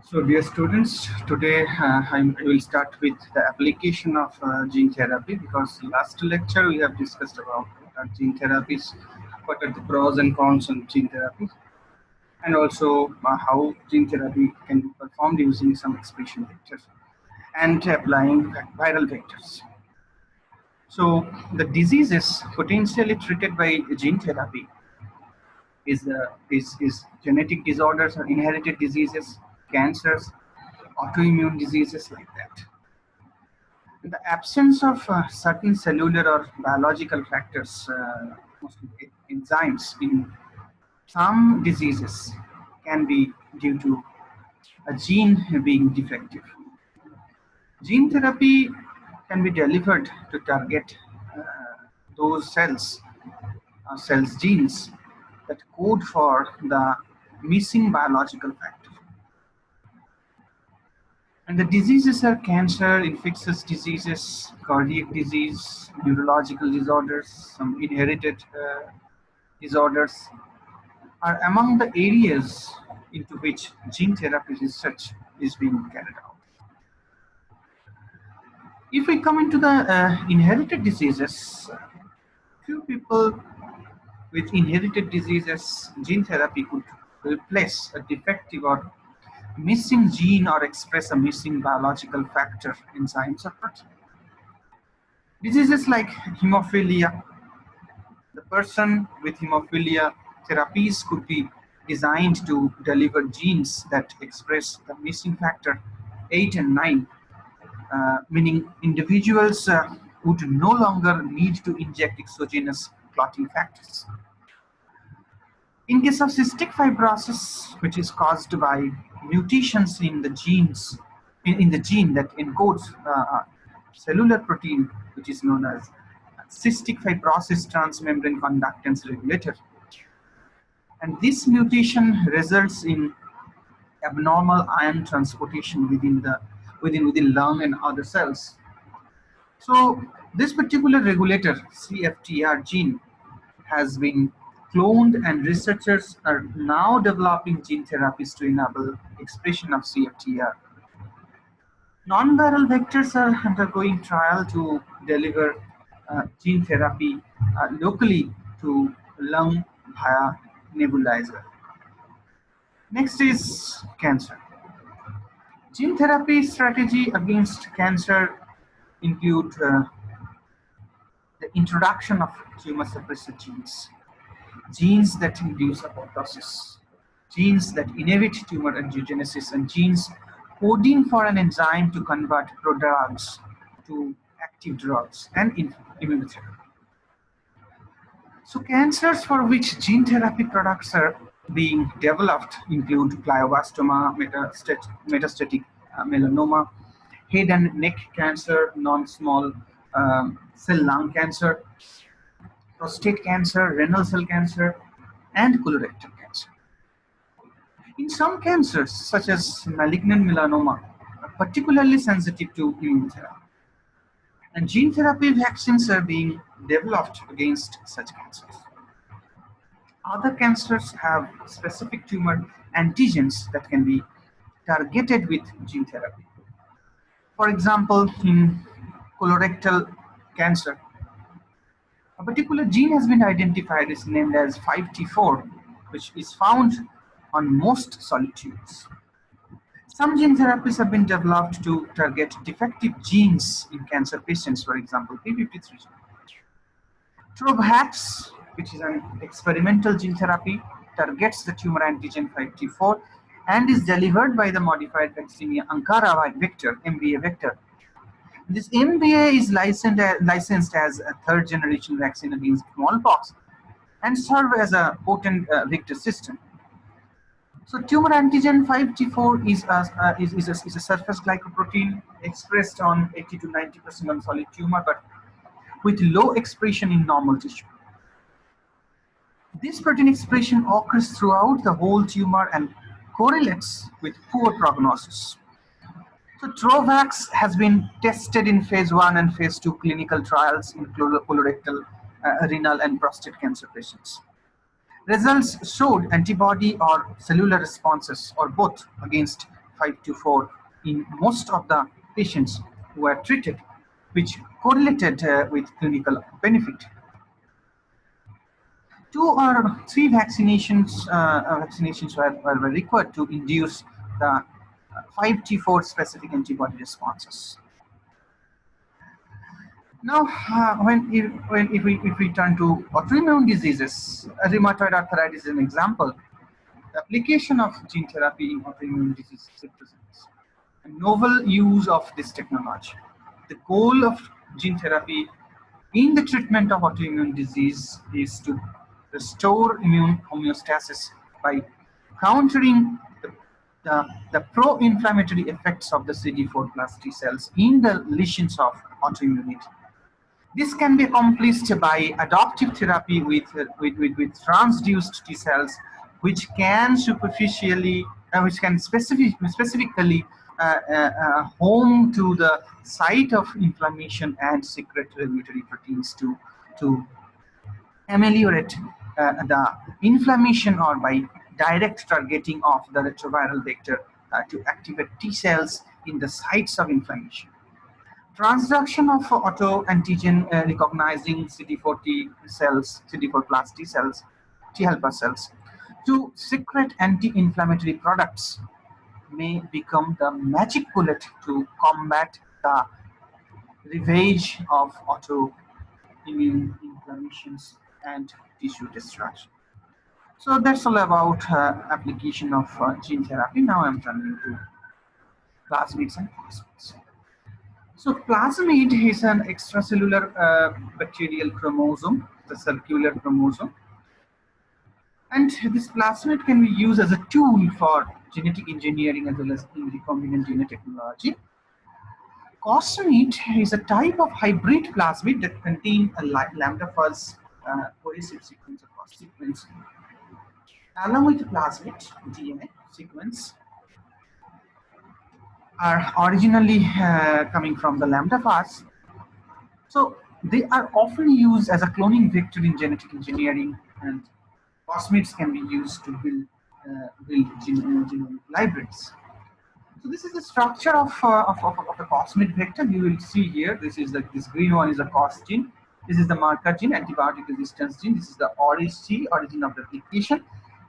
So, dear students, today I will start with the application of gene therapy because last lecture we have discussed about what are gene therapies, what are the pros and cons of gene therapy, and also how gene therapy can be performed using some expression vectors and applying viral vectors. So, the diseases potentially treated by gene therapy is genetic disorders or inherited diseases, cancers, autoimmune diseases like that. In the absence of certain cellular or biological factors, mostly enzymes in some diseases can be due to a gene being defective. Gene therapy can be delivered to target uh, those cells genes that code for the missing biological factor. And the diseases are cancer, infectious diseases, cardiac disease, neurological disorders, some inherited disorders are among the areas into which gene therapy research is being carried out. If we come into the inherited diseases, few people with inherited diseases, gene therapy could replace a defective or missing gene or express a missing biological factor, enzymes, or protein. Diseases like hemophilia, the person with hemophilia therapies could be designed to deliver genes that express the missing factor 8 and 9, meaning individuals would no longer need to inject exogenous clotting factors. In case of cystic fibrosis, which is caused by mutations in the genes, in the gene that encodes cellular protein, which is known as cystic fibrosis transmembrane conductance regulator, and this mutation results in abnormal ion transportation within lung and other cells. So this particular regulator, CFTR gene, has been cloned, and researchers are now developing gene therapies to enable expression of CFTR. Non-viral vectors are undergoing trial to deliver gene therapy locally to lung via nebulizer. Next is cancer. Gene therapy strategy against cancer include the introduction of tumor suppressor genes, genes that induce apoptosis, genes that inhibit tumor angiogenesis, and genes coding for an enzyme to convert prodrugs to active drugs and immunotherapy. So cancers for which gene therapy products are being developed include glioblastoma, metastatic melanoma, head and neck cancer, non-small cell lung cancer, prostate cancer, renal cell cancer, and colorectal cancer. In some cancers, such as malignant melanoma, are particularly sensitive to immunotherapy, and gene therapy vaccines are being developed against such cancers. Other cancers have specific tumor antigens that can be targeted with gene therapy. For example, in colorectal cancer, a particular gene has been identified, is named as 5T4, which is found on most solid tumors. Some gene therapies have been developed to target defective genes in cancer patients, for example, p53 gene. Trovax, which is an experimental gene therapy, targets the tumor antigen 5T4 and is delivered by the modified vaccinia Ankara vector, MVA vector. This MVA is licensed as a third generation vaccine against smallpox and serve as a potent vector system. So tumor antigen 5T4 is a surface glycoprotein expressed on 80 to 90% on solid tumor, but with low expression in normal tissue. This protein expression occurs throughout the whole tumor and correlates with poor prognosis. So Trovax has been tested in phase 1 and phase 2 clinical trials in colorectal, renal, and prostate cancer patients. Results showed antibody or cellular responses or both against 5-4 in most of the patients who were treated, which correlated with clinical benefit. 2 or 3 vaccinations were required to induce the 5T4 specific antibody responses. Now, if we turn to autoimmune diseases, rheumatoid arthritis is an example. The application of gene therapy in autoimmune diseases represents a novel use of this technology. The goal of gene therapy in the treatment of autoimmune disease is to restore immune homeostasis by countering the pro-inflammatory effects of the CD4 plus T cells in the lesions of autoimmunity. This can be accomplished by adoptive therapy with transduced T cells, which can specifically home to the site of inflammation and secrete regulatory proteins to ameliorate the inflammation, or by direct targeting of the retroviral vector to activate T cells in the sites of inflammation. Transduction of autoantigen recognizing CD4 T cells, CD4 plus T cells, T helper cells, to secrete anti-inflammatory products may become the magic bullet to combat the ravage of autoimmune inflammations and tissue destruction. So that's all about application of gene therapy. Now I'm turning to plasmids and plasmids. So plasmid is an extracellular bacterial chromosome, the circular chromosome. And this plasmid can be used as a tool for genetic engineering as well as in recombinant DNA technology. Cosmid is a type of hybrid plasmid that contain a lambda fuzz cohesive sequence or cos sequence. Along with the plasmid DNA sequence are originally coming from the lambda fuzz. So they are often used as a cloning vector in genetic engineering, and plasmids can be used to build genomic libraries. So this is the structure of a plasmid vector. You will see here. This green one is a cos gene. This is the marker gene, antibiotic resistance gene. This is the ORIG, origin of replication,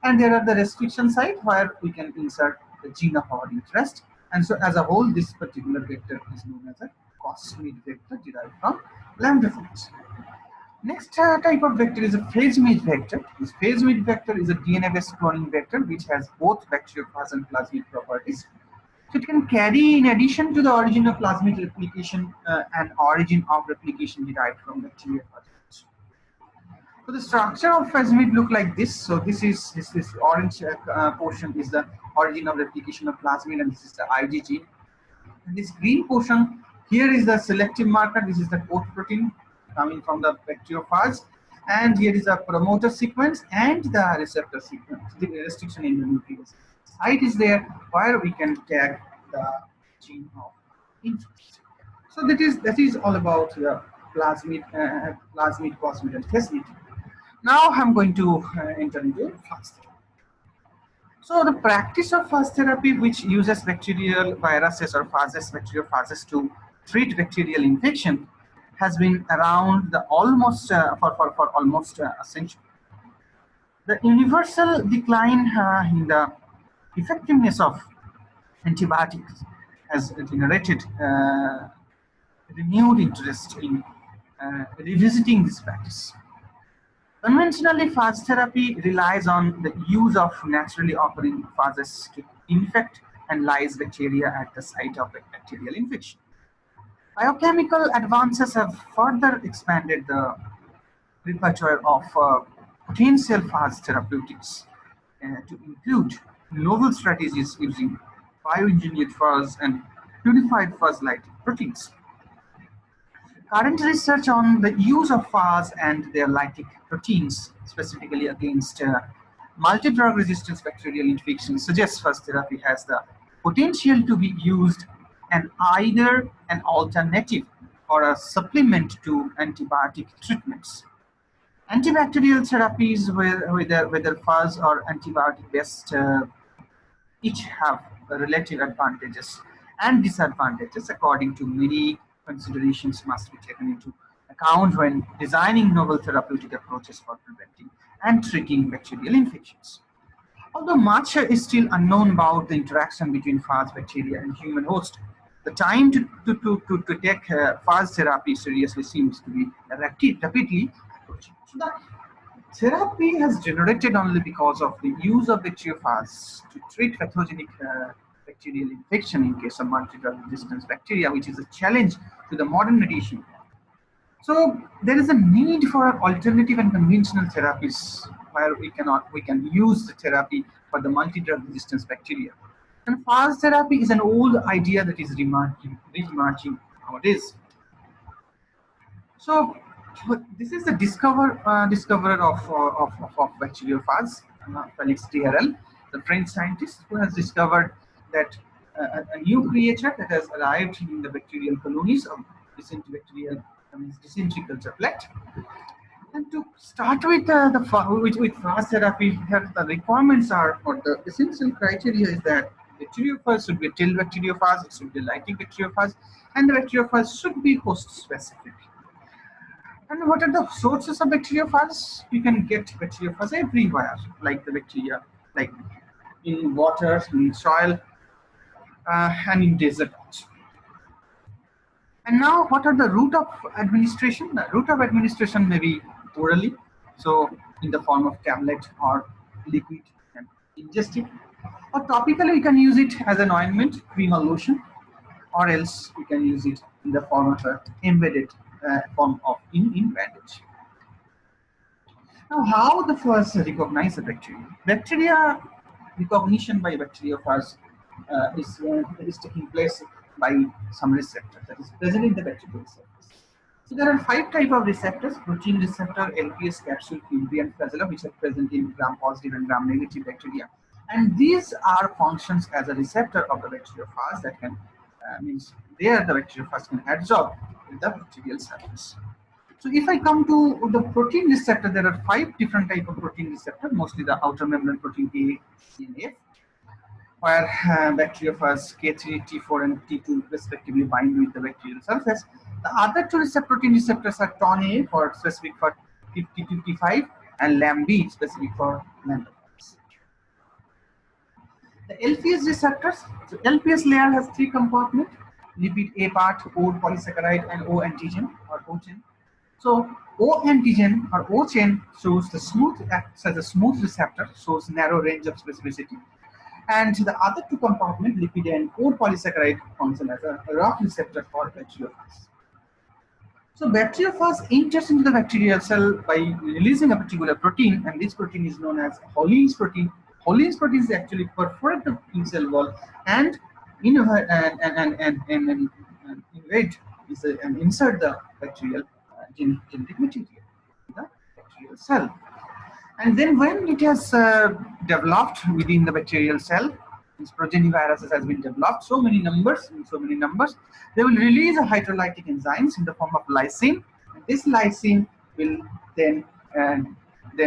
and there are the restriction site where we can insert the gene of our interest. And so, as a whole, this particular vector is known as a cosmid vector derived from lambda fuzz. Next type of vector is a phage vector. This phage vector is a DNA-based cloning vector which has both bacteriophage and plasmid properties. So it can carry, in addition to the origin of plasmid replication, an origin of replication derived from bacteriophage. So the structure of plasmid look like this. So this orange portion is the origin of replication of plasmid, and this is the IG gene. And this green portion here is the selective marker. This is the coat protein coming from the bacteriophage, and here is a promoter sequence and the receptor sequence. The restriction in the nucleus site is there where we can tag the gene of interest. So that is all about the plasmid, cosmid, and plasmid. Now I'm going to enter into phage therapy. So the practice of phage therapy, which uses bacterial viruses or phages, bacteriophages to treat bacterial infection, has been around for almost a century. The universal decline in the effectiveness of antibiotics has generated renewed interest in revisiting this practice. Conventionally, phage therapy relies on the use of naturally occurring phages to infect and lyse bacteria at the site of bacterial infection. Biochemical advances have further expanded the repertoire of potential phage therapeutics to include novel strategies using bioengineered phage and purified phage-like proteins. Current research on the use of phage and their lytic proteins, specifically against multi-drug resistant bacterial infections, suggests phage therapy has the potential to be used as either an alternative or a supplement to antibiotic treatments. Antibacterial therapies, whether phage or antibiotic-based, each have relative advantages and disadvantages according to many considerations must be taken into account when designing novel therapeutic approaches for preventing and treating bacterial infections. Although much is still unknown about the interaction between phage bacteria and human host, the time to take phage therapy seriously seems to be rapidly approaching. So the therapy has generated only because of the use of bacteriophages to treat pathogenic bacterial infection in case of multi-drug resistance bacteria, which is a challenge to the modern medicine. So there is a need for alternative and conventional therapies where we can use the therapy for the multi-drug resistance bacteria. And phage therapy is an old idea that is reemerging nowadays. So this is the discoverer of bacteriophages, Felix D'Herelle, the French scientist who has discovered that a new creature that has arrived in the bacterial colonies of dysentery culture plate. And to start with with phage therapy, here the requirements are, or the essential criteria is that bacteriophage should be a tail bacteriophage, it should be a lytic bacteriophage, and the bacteriophage should be host specific. And what are the sources of bacteriophages? You can get bacteriophages everywhere, like the bacteria, like in water, in soil, and in desert. And now, what are the route of administration? The route of administration may be orally, so in the form of tablet or liquid and ingest it. Or topically, we can use it as an ointment, cream or lotion, or else we can use it in the form of an embedded form of in bandage. Now, how the first recognize the bacteria? Bacteria recognition by bacteriophage is taking place by some receptor that is present in the bacterial cells. So there are 5 types of receptors: protein receptor, LPS, capsule, Fibri, and flagella, which are present in gram-positive and gram-negative bacteria. And these are functions as a receptor of the bacteriophage that can means there the bacteriophage can adsorb the bacterial surface. So if I come to the protein receptor, there are 5 different types of protein receptor, mostly the outer membrane protein A, C, and F, where bacteriophage K3, T4, and T2 respectively bind with the bacterial surface. The other 2 protein receptors are TON A for specific for T55 and LAM B specific for lambda. The LPS receptors, so LPS layer has 3 compartments: lipid A part, O polysaccharide, and O antigen or O chain. So O antigen or O chain shows the acts as a smooth receptor, shows narrow range of specificity. And the other 2 compartments, lipid and O polysaccharide, function as a rough receptor for bacteriophage. So bacteriophage enters into the bacterial cell by releasing a particular protein, and this protein is known as Hollins protein. Hollins protein is actually perforate the cell wall and invade and insert the bacterial genetic material in the bacterial cell. And then when it has developed within the bacterial cell, these progeniviruses has been developed, so many numbers, they will release a hydrolytic enzymes in the form of lysine. And this lysine will then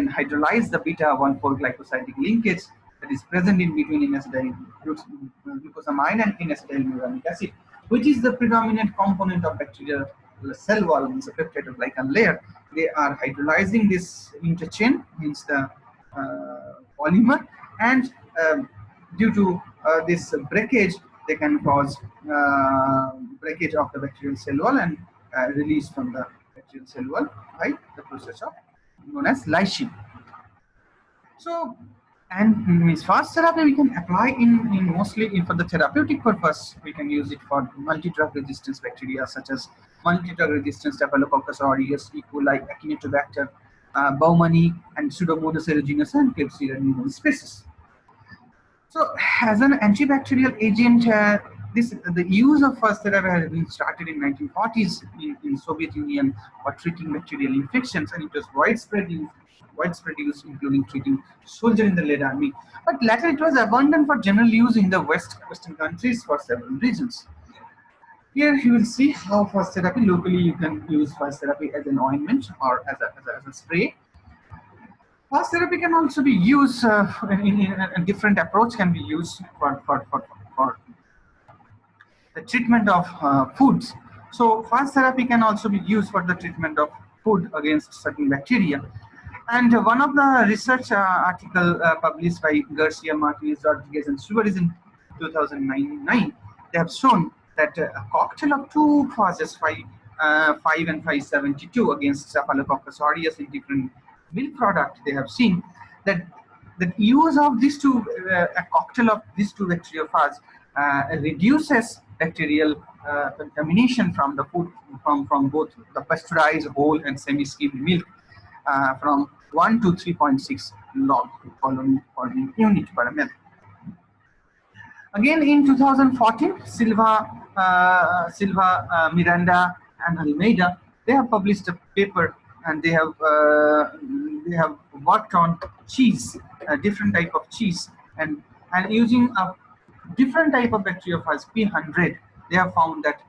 hydrolyze the beta-1,4-glycosidic linkage that is present in between N-acetyl glucosamine and N-acetyluronic acid, which is the predominant component of bacterial cell wall, means a peptidoglycan layer. They are hydrolyzing this interchain, means the polymer, and due to this breakage, they can cause breakage of the bacterial cell wall and release from the bacterial cell wall by the process of known as lysine. So, and means phage therapy we can apply in mostly for the therapeutic purpose. We can use it for multi-drug resistance bacteria such as multi-drug resistance Staphylococcus aureus, E. coli, Acinetobacter, Baumannii, and Pseudomonas aeruginosa and Klebsiella pneumoniae species. So, as an antibacterial agent, the use of phage therapy has been started in 1940s in Soviet Union for treating bacterial infections, and it was widespread use, including treating soldiers in the Red Army. But later, it was abandoned for general use in the Western countries for several reasons. Here you will see how phage therapy locally you can use phage therapy as an ointment or as a spray. Phage therapy can also be used in a different approach can be used for the treatment of foods. So phage therapy can also be used for the treatment of food against certain bacteria. And one of the research article published by Garcia Martinez Rodriguez and Stewart in 2009, they have shown that a cocktail of two phages, 5 and 572 against Staphylococcus aureus in different milk product, they have seen that the use of these two, a cocktail of these two bacteriophages reduces bacterial contamination from the food, from both the pasteurized whole and semi-skimmed milk, from 1 to 3.6 log colony per unit per ml. Again, in 2014, Silva, Miranda, and Almeida, they have published a paper, and they have worked on cheese, a different type of cheese, and using a different type of bacteriophage P100. They have found that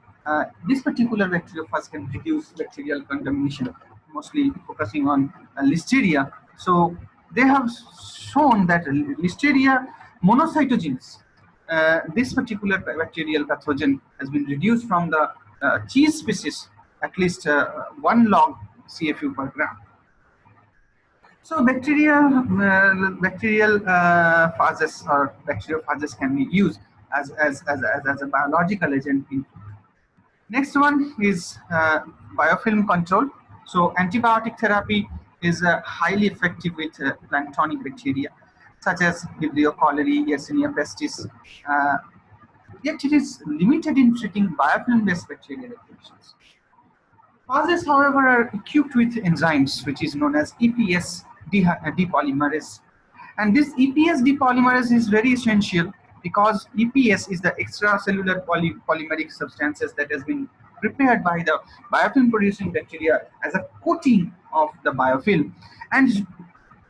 this particular bacteriophage can reduce bacterial contamination, mostly focusing on Listeria. So they have shown that Listeria monocytogenes, this particular bacterial pathogen, has been reduced from the cheese species at least 1 log CFU per gram. So bacterial phages or bacteriophages can be used as a biological agent in. Next one is biofilm control. So antibiotic therapy is highly effective with planktonic bacteria such as Vibrio cholerae, Yersinia pestis. Yet it is limited in treating biofilm-based bacterial infections. Phages, however, are equipped with enzymes which is known as EPS depolymerase. And this EPS depolymerase is very essential because EPS is the extracellular polymeric substances that has been prepared by the biofilm producing bacteria as a coating of the biofilm. And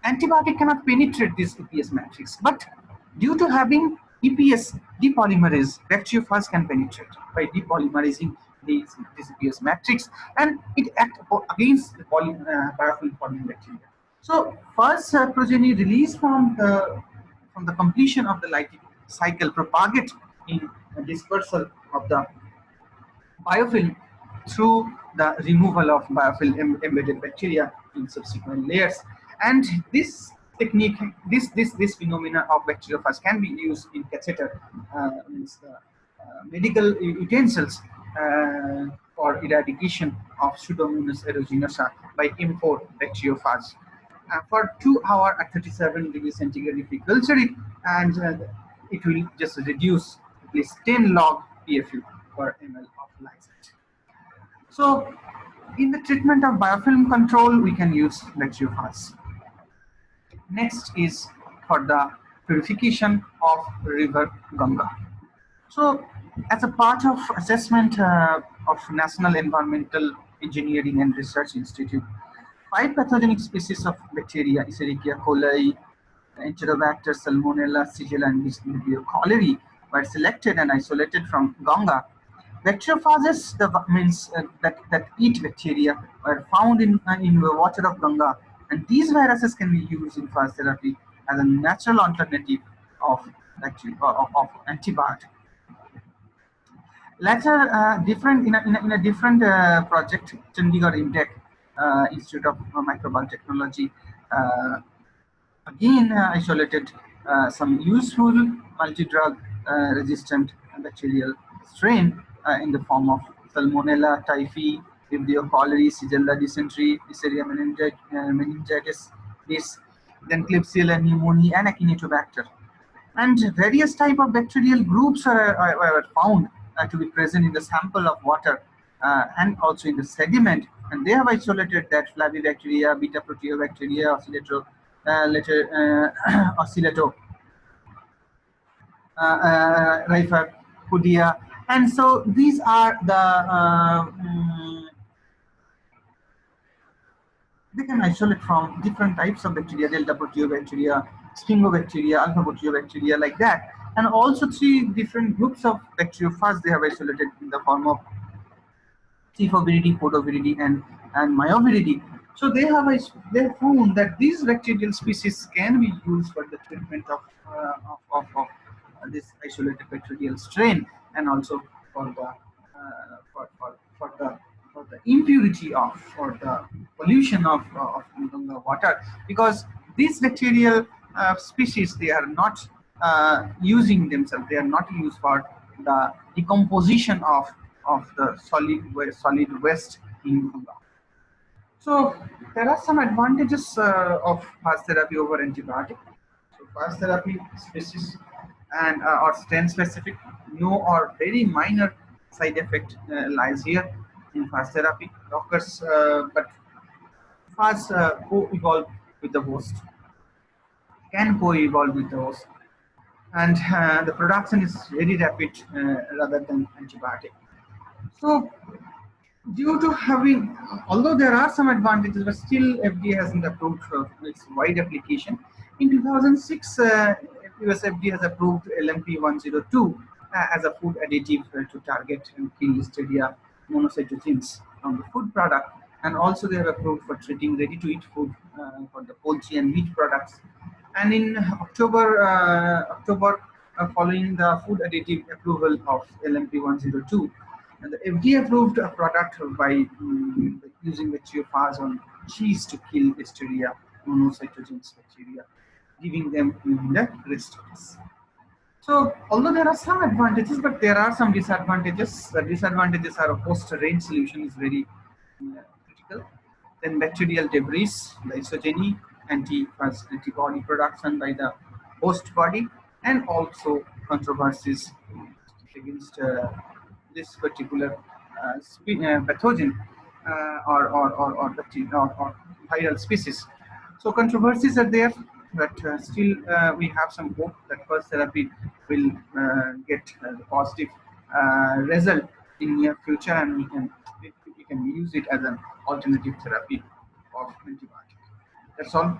antibiotic cannot penetrate this EPS matrix, but due to having EPS depolymerase, bacteriophage can penetrate by depolymerizing this EPS matrix, and it acts against the biofilm forming bacteria. So first progeny released from the completion of the lytic cycle propagate in dispersal of the biofilm through the removal of biofilm embedded bacteria in subsequent layers. And this technique, this phenomena of bacteriophage can be used in catheter, means medical utensils, for eradication of Pseudomonas aeruginosa by M4 bacteriophage. For 2 hours at 37 degrees centigrade, if we culture it, and it will just reduce at least 10 log PFU per ml of lysate. So, in the treatment of biofilm control, we can use bacteriophage. Next is for the purification of river Ganga. So, as a part of assessment of National Environmental Engineering and Research Institute, 5 pathogenic species of bacteria, Escherichia coli, Enterobacter, Salmonella, Shigella, and Vibrio cholerae, were selected and isolated from Ganga. Bacteriophages, means that eat bacteria, were found in the water of Ganga, and these viruses can be used in phage therapy as a natural alternative of antibiotic. Later, different in a different project, Chandigarh INDEC, Institute of Microbial Technology, again isolated some useful multi-drug resistant bacterial strain in the form of Salmonella typhi, Vibrio cholerae, Shigella dysentery, Neisseria meningitis, then Klebsiella pneumoniae, and Acinetobacter. And various type of bacterial groups were found to be present in the sample of water and also in the sediment, and they have isolated that Flavibacteria, beta proteobacteria, oscillato Rifepudia, and so these are the they can isolate from different types of bacteria, delta proteobacteria, sphingobacteria, alpha proteobacteria, like that, and also 3 different groups of bacteriophage they have isolated in the form of Cephobiridae, Podoviridae, and Myoviridae. So they have found that these bacterial species can be used for the treatment of this isolated bacterial strain, and also for the for the impurity of or the pollution of the water, because these bacterial species, they are not using themselves, they are not used for the decomposition of the solid waste in Ganga. So there are some advantages of phage therapy over antibiotic. So phage therapy species and or strain specific, no or very minor side effect lies here in phage therapy occurs, but phage co-evolve with the host, can co-evolve with the host, and the production is very rapid rather than antibiotic. So due to having, although there are some advantages, but still FDA hasn't approved its wide application. In 2006, US FDA has approved LMP102 as a food additive to target and kill Listeria monocytogenes from the food product, and also they have approved for treating ready-to-eat food for the poultry and meat products. And in October, following the food additive approval of LMP102, and the FDA approved a product by using bacteriophage on cheese to kill Listeria monocytogenes bacteria, giving them in the restaurants. So, although there are some advantages, but there are some disadvantages. The disadvantages are, of course, the range solution is very critical. Then bacterial debris, lysogeny, antibody production by the host body, and also controversies against this particular pathogen or viral species. So controversies are there, but still we have some hope that first therapy will get the positive result in near future, and we can use it as an alternative therapy of antibiotic. That's all.